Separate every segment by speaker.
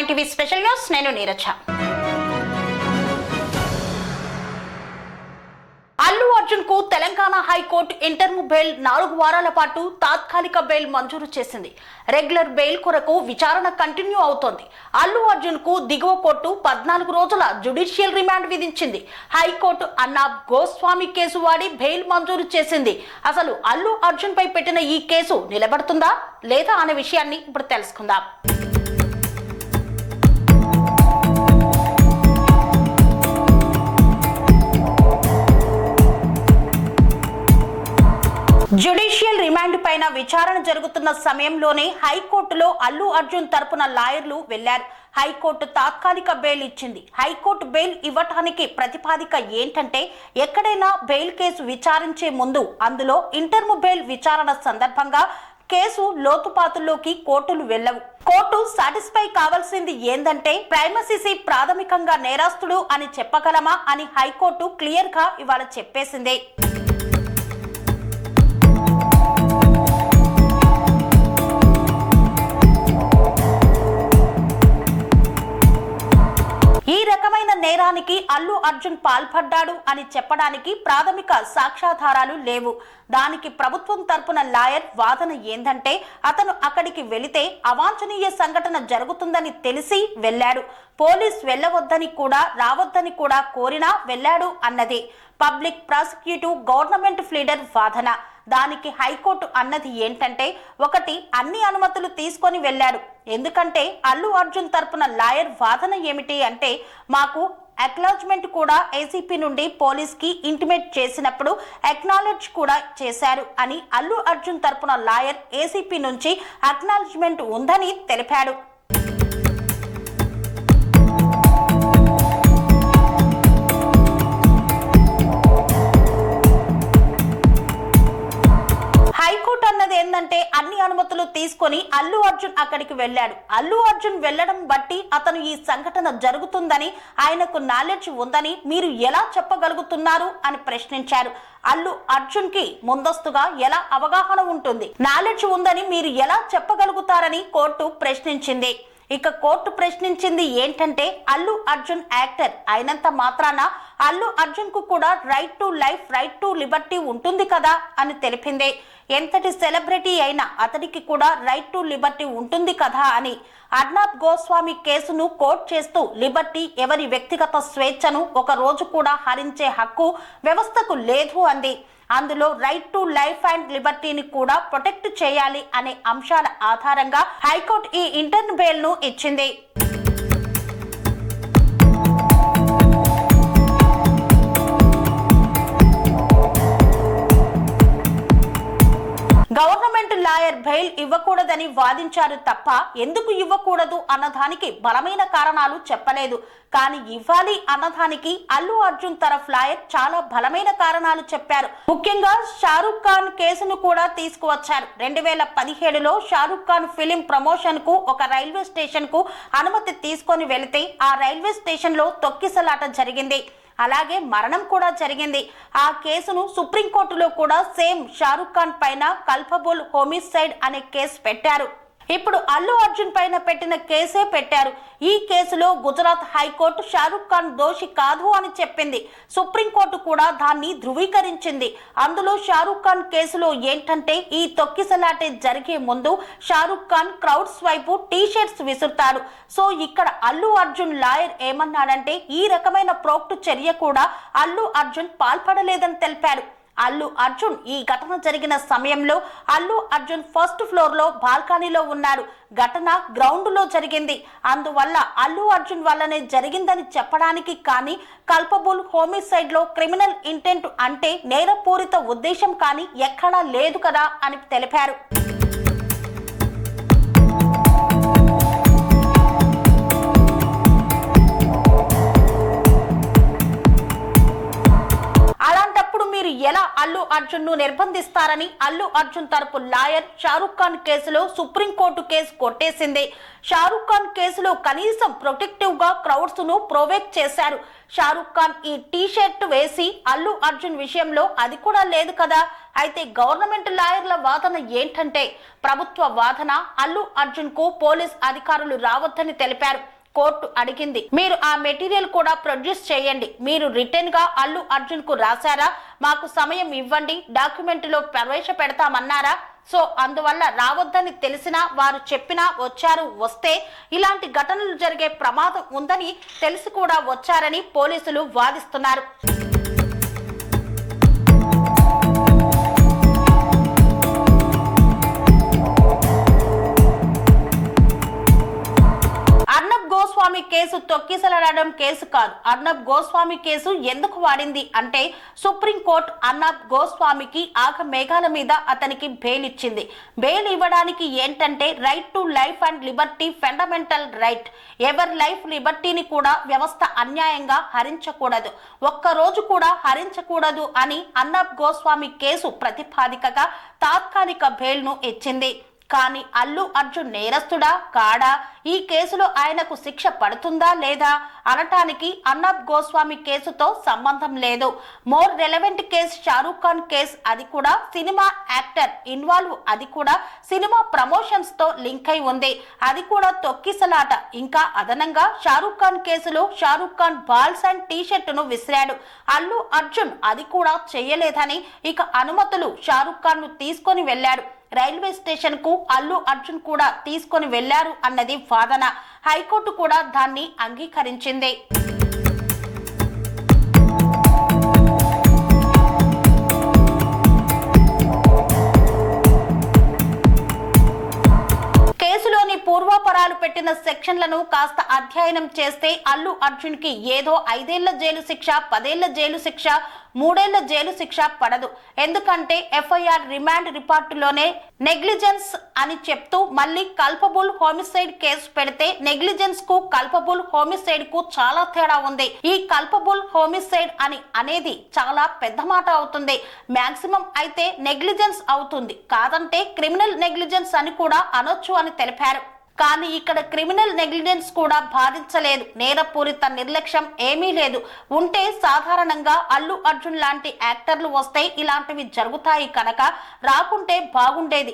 Speaker 1: Nine TV special news నేను నీరజ. అల్లు అర్జున్ కు Telangana high court interim bail 4 వారాల పాటు తాత్కాలిక బెయిల్ మంజూరు చేసింది. రెగ్యులర్ బెయిల్ కొరకు విచారణ కంటిన్యూ అవుతోంది. అల్లు అర్జున్ కు దిగువ కోర్టు 14 రోజుల జ్యుడిషియల్ రిమాండ్ విధించింది. హైకోర్టు అర్నాబ్ గోస్వామి కేసు వాడి బెయిల్ మంజూరు చేసింది. అసలు అల్లు అర్జున్ పై పెట్టిన ఈ కేసు నిలబడుతుందా లేదా అనే విషయాన్ని ఇప్పుడు తెలుసుకుందాం. జ్యుడిషియల్ రిమాండ్ పైన విచారణ జరుగుతున్న సమయంలోనే హైకోర్టులో అల్లు అర్జున్ తరపున లాయర్లు వెళ్లారు. హైకోర్టు తాత్కాలిక బెయిల్ ఇచ్చింది. హైకోర్టు బెయిల్ ఇవ్వటానికి ప్రతిపాదిక ఏంటంటే, ఎక్కడైనా బెయిల్ కేసు విచారించే ముందు అందులో ఇంటర్మ్ బెయిల్ విచారణ సందర్భంగా కేసు లోతుపాతుల్లోకి కోర్టులు వెళ్ళవు. కోర్టు సాటిస్ఫై కావాల్సింది ఏందంటే, ప్రైమసీసీ ప్రాథమికంగా నేరస్తుడు అని చెప్పగలమా అని హైకోర్టు క్లియర్ గా ఇవాళ చెప్పేసిందే. ఈ రకమైన నేరానికి అల్లు అర్జున్ పాల్పడ్డాడు అని చెప్పడానికి ప్రాథమిక సాక్ష్యాధారాలు లేవు. దానికి ప్రభుత్వం తరపున లాయర్ వాదన ఏందంటే, అతను అక్కడికి వెళితే అవాంఛనీయ సంఘటన జరుగుతుందని తెలిసి వెళ్ళాడు. పోలీస్ వెళ్ళవద్దని కూడా రావద్దని కూడా కోరినా వెళ్ళాడు అన్నది పబ్లిక్ ప్రాసిక్యూటివ్ గవర్నమెంట్ ప్లీడర్ వాదన. దానికి హైకోర్టు అన్నది ఏంటంటే, ఒకటి, అన్ని అనుమతులు తీసుకొని వెళ్ళాడు. ఎందుకంటే అల్లు అర్జున్ తరపున లాయర్ వాదన ఏమిటి అంటే, మాకు అక్నాలెడ్జ్మెంట్ కూడా ఏసీపీ నుండి పోలీస్ కి ఇంటిమేట్ చేసినప్పుడు అక్నాలెడ్జ్ కూడా చేశారు అని అల్లు అర్జున్ తరపున లాయర్ ఏసీపీ నుంచి అక్నాలెడ్జ్మెంట్ ఉందని తెలిపాడు. హైకోర్టు అన్నది ఏంటంటే, అన్ని అనుమతులు తీసుకొని అల్లు అర్జున్ అక్కడికి వెళ్ళాడు. అల్లు అర్జున్ వెళ్లడం బట్టి అతను ఈ సంఘటన జరుగుతుందని ఆయనకు నాలెడ్జ్ ఉందని మీరు ఎలా చెప్పగలుగుతున్నారు అని ప్రశ్నించారు. అల్లు అర్జున్ కి ముందస్తుగా ఎలా అవగాహన ఉంటుంది, నాలెడ్జ్ ఉందని మీరు ఎలా చెప్పగలుగుతారని కోర్టు ప్రశ్నించింది. ఇక కోర్టు ప్రశ్నించింది ఏంటంటే, అల్లు అర్జున్ యాక్టర్ అయినంత మాత్రాన అల్లు అర్జున్ కు కూడా right to life, right to Liberty ఉంటుంది కదా అని తెలిపింది. ఎంతటి సెలబ్రిటీ అయినా అతడికి కూడా రైట్ టు లిబర్టీ ఉంటుంది కదా అని. అర్నాబ్ గోస్వామి కేసును కోర్టు చేస్తూ, లిబర్టీ ఎవరి వ్యక్తిగత స్వేచ్ఛను ఒక రోజు కూడా హరించే హక్కు వ్యవస్థకు లేదు అంది. అందులో రైట్ టు లైఫ్ అండ్ లిబర్టీని కూడా ప్రొటెక్ట్ చేయాలి అనే అంశాల ఆధారంగా హైకోర్టు ఈ ఇంటర్మ్ బెయిల్ ను ఇచ్చింది. గవర్నమెంట్ లాయర్ బెయిల్ ఇవ్వకూడదని వాదించారు తప్ప ఎందుకు ఇవ్వకూడదు అన్నదానికి బలమైన కారణాలు చెప్పలేదు. కానీ ఇవ్వాలి అన్నదానికి అల్లు అర్జున్ తరఫ్ లాయర్ చాలా బలమైన కారణాలు చెప్పారు. ముఖ్యంగా షారుఖ్ ఖాన్ కేసును కూడా తీసుకువచ్చారు. 2017లో షారుఖ్ ఖాన్ ఫిలిం ప్రమోషన్ కు ఒక రైల్వే స్టేషన్ కు అనుమతి తీసుకొని వెళితే ఆ రైల్వే స్టేషన్ లో తొక్కిసలాట జరిగింది. అలాగే మరణం కూడా జరిగింది. ఆ కేసును సుప్రీంకోర్టులో కూడా సేమ్ షారుఖ్ ఖాన్ పైన కల్పబుల్ హోమిసైడ్ అనే కేసు పెట్టారు. ఇప్పుడు అల్లు అర్జున్ పైన పెట్టిన కేసే పెట్టారు. ఈ కేసులో గుజరాత్ హైకోర్టు షారుఖ్ ఖాన్ దోషి కాదు అని చెప్పింది. సుప్రీంకోర్టు కూడా దాన్ని ధృవీకరించింది. అందులో షారుఖ్ ఖాన్ కేసులో ఏంటంటే, ఈ తొక్కిసలాటే జరిగే ముందు షారుఖ్ ఖాన్ క్రౌడ్స్ వైపు టీ-షర్ట్స్ విసురుతాడు. సో ఇక్కడ అల్లు అర్జున్ లాయర్ ఏమన్నాడంటే, ఈ రకమైన ప్రోక్టు చర్య కూడా అల్లు అర్జున్ పాల్పడలేదని తెలిపాడు. అల్లు అర్జున్ ఈ ఘటన జరిగిన సమయంలో అల్లు అర్జున్ ఫస్ట్ ఫ్లోర్ లో బాల్కనీలో ఉన్నాడు. ఘటన గ్రౌండ్ లో జరిగింది. అందువల్ల అల్లు అర్జున్ వల్లనే జరిగిందని చెప్పడానికి కానీ, కల్పబుల్ హోమిసైడ్ లో క్రిమినల్ ఇంటెంట్ అంటే నేరపూరిత ఉద్దేశం కానీ ఎక్కడా లేదు కదా అని తెలిపారు. ఎలా అల్లు అర్జున్ ను నిర్బంధిస్తారని అల్లు అర్జున్ తరపు లాయర్ షారుఖ్ ఖాన్ కేసులో సుప్రీంకోర్టు కేసు కొట్టేసింది. షారుఖ్ ఖాన్ కేసులో కనీసం ప్రొటెక్టివ్ గా క్రౌడ్స్ ను ప్రొవోక్ చేశారు. షారుఖ్ ఖాన్ ఈ టీ షర్ట్ వేసి అల్లు అర్జున్ విషయంలో అది కూడా లేదు కదా. అయితే గవర్నమెంట్ లాయర్ల వాదన ఏంటంటే ప్రభుత్వ వాదన అల్లు అర్జున్ కు పోలీస్ అధికారులు రావద్దని తెలిపారు. కోర్టు అడిగింది, మీరు ఆ మెటీరియల్ కూడా ప్రొడ్యూస్ చేయండి. మీరు రిటర్న్ గా అల్లు అర్జున్ కు రాశారా? మాకు సమయం ఇవ్వండి, డాక్యుమెంట్ లో ప్రవేశపెడతామన్నారా? సో అందువల్ల రావద్దని తెలిసినా వారు చెప్పినా వచ్చారు. వస్తే ఇలాంటి ఘటనలు జరిగే ప్రమాదం ఉందని తెలిసి కూడా వచ్చారని పోలీసులు వాదిస్తున్నారు. అర్నబ్ గోస్వామి కేసు తొక్కిసలాడడం కేసు కాదు. అర్నబ్ గోస్వామి కేసు ఎందుకు వాడింది అంటే సుప్రీంకోర్టు అర్నబ్ గోస్వామికి మేఘాల మీద అతనికి బెయిల్ ఇచ్చింది. బెయిల్ ఇవ్వడానికి ఏంటంటే right to life and Liberty fundamental right. ఎవరి లైఫ్ లిబర్టీని కూడా వ్యవస్థ అన్యాయంగా హరించకూడదు, ఒక్కరోజు కూడా హరించకూడదు అని అర్నబ్ గోస్వామి కేసు ప్రతిపాదికగా తాత్కాలిక బెయిల్ ను ఇచ్చింది. కానీ అల్లు అర్జున్ నేరస్తుడా కాడా, ఈ కేసులో ఆయనకు శిక్ష పడుతుందా లేదా అనటానికి అర్నబ్ గోస్వామి కేసుతో సంబంధం లేదు. More relevant case Shahrukh Khan case. అది కూడా సినిమా యాక్టర్ ఇన్వాల్వ్, అది కూడా సినిమా ప్రమోషన్స్ తో లింక్ అయి ఉంది. అది కూడా తొక్కిసలాట. ఇంకా అదనంగా షారూక్ ఖాన్ కేసులో Shahrukh Khan balls and t shirt ను విసిరాడు. అల్లు అర్జున్ అది కూడా చేయలేదని ఇక అనుమతులు షారూక్ ఖాన్ ను తీసుకొని వెళ్లాడు. రైల్వే స్టేషన్ కు అల్లు అర్జున్ కూడా తీసుకొని వెళ్లారు అన్నది వాదన. హైకోర్టు కూడా దాన్ని అంగీకరించింది. కేసులోని పూర్వాపరాలు పెట్టిన సెక్షన్లను కాస్త అధ్యయనం చేస్తే అల్లు అర్జున్ కి ఏదో 5 ఏళ్ల జైలు శిక్ష, 10 ఏళ్ల జైలు శిక్ష, 3 ఏళ్ల జైలు శిక్ష పడదు. ఎందుకంటే ఎఫ్ఐఆర్ రిమాండ్ రిపోర్టులోనే నెగ్లిజెన్స్ అని చెప్తూ మళ్ళీ కల్పబుల్ హోమిసైడ్ కేసు పెడితే నెగ్లిజెన్స్ కు కల్పబుల్ హోమిసైడ్ కు చాలా తేడా ఉంది. ఈ కల్పబుల్ హోమిసైడ్ అని అనేది చాలా పెద్ద మాట అవుతుంది. మాక్సిమం అయితే నెగ్లిజెన్స్ అవుతుంది, కాదంటే క్రిమినల్ నెగ్లిజెన్స్ అని కూడా అనొచ్చు అని తెలిపారు. కానీ ఇక్కడ క్రిమినల్ నెగ్లిజెన్స్ కూడా బాధించలేదు. నేరపూరిత నిర్లక్ష్యం ఏమీ లేదు. ఉంటే సాధారణంగా అల్లు అర్జున్ లాంటి యాక్టర్లు వస్తే ఇలాంటివి జరుగుతాయి కనుక రాకుంటే బాగుండేది.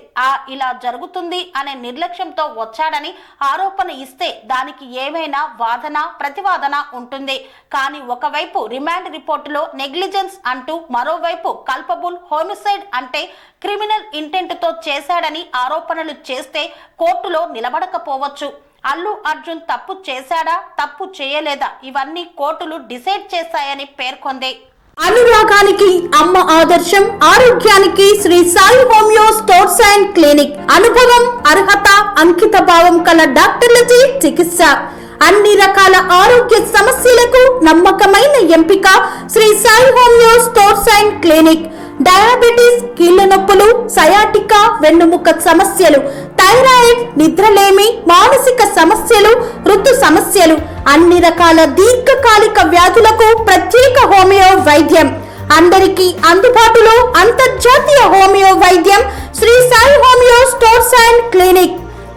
Speaker 1: ఇలా జరుగుతుంది అనే నిర్లక్ష్యంతో వచ్చాడని ఆరోపణ ఇస్తే దానికి ఏమైనా వాదన ప్రతివాదన ఉంటుంది. కానీ ఒకవైపు రిమాండ్ రిపోర్టులో నెగ్లిజెన్స్ అంటూ, మరోవైపు కల్పబుల్ హోమిసైడ్ అంటే క్రిమినల్ ఇంటెంట్ తో చేశాడని ఆరోపణలు చేస్తే కోర్టులో నిలబడకపోవచ్చు. అల్లు అర్జున్ తప్పు చేశాడా, తప్పు చేయలేదా, ఇవన్నీ కోర్టులు డిసైడ్ చేశాయని పేర్కొంది.
Speaker 2: అనురాగానికి అమ్మ ఆదర్శం, ఆరోగ్యానికి Shri Sai homeo stores and clinic. అనుభవం, అర్హత, అంకిత భావం కల డాక్టర్లచే చికిత్స. అన్ని రకాల ఆరోగ్య సమస్యలకు నమ్మకమైన ఎంపిక Shri Sai homeo stores and clinic. Diabetes, కీళ్ల నొప్పులు, సయాటికా, వెన్నుముక సమస్యలు, థైరాయిడ్, నిద్రలేమి, మానసిక సమస్యలు, ఋతు సమస్యలు, అన్ని రకాల దీర్ఘకాలిక వ్యాధులకు ప్రత్యేక హోమియో వైద్యం. అందరికీ అందుబాటులో అంతర్జాతీయ హోమియో వైద్యం Shri Sai homeo stores and clinic.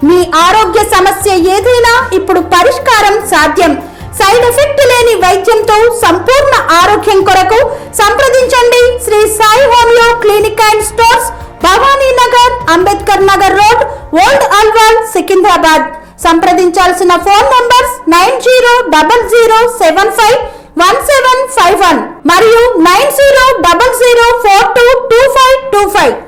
Speaker 2: మీ ఆరోగ్య సమస్య ఏదైనా ఇప్పుడు పరిష్కారం సాధ్యం. సైడ్ ఎఫెక్ట్ లేని వైద్యంతో సంపూర్ణ ఆరోగ్యం కొరకు సంప్రదించండి Shri Sai homeo clinic and stores, Bhavani Nagar, Ambedkar Nagar road, old Alwal, Secunderabad. సంప్రదించాల్సిన ఫోన్ నంబర్స్ 9000751751 మరియు 9000422525.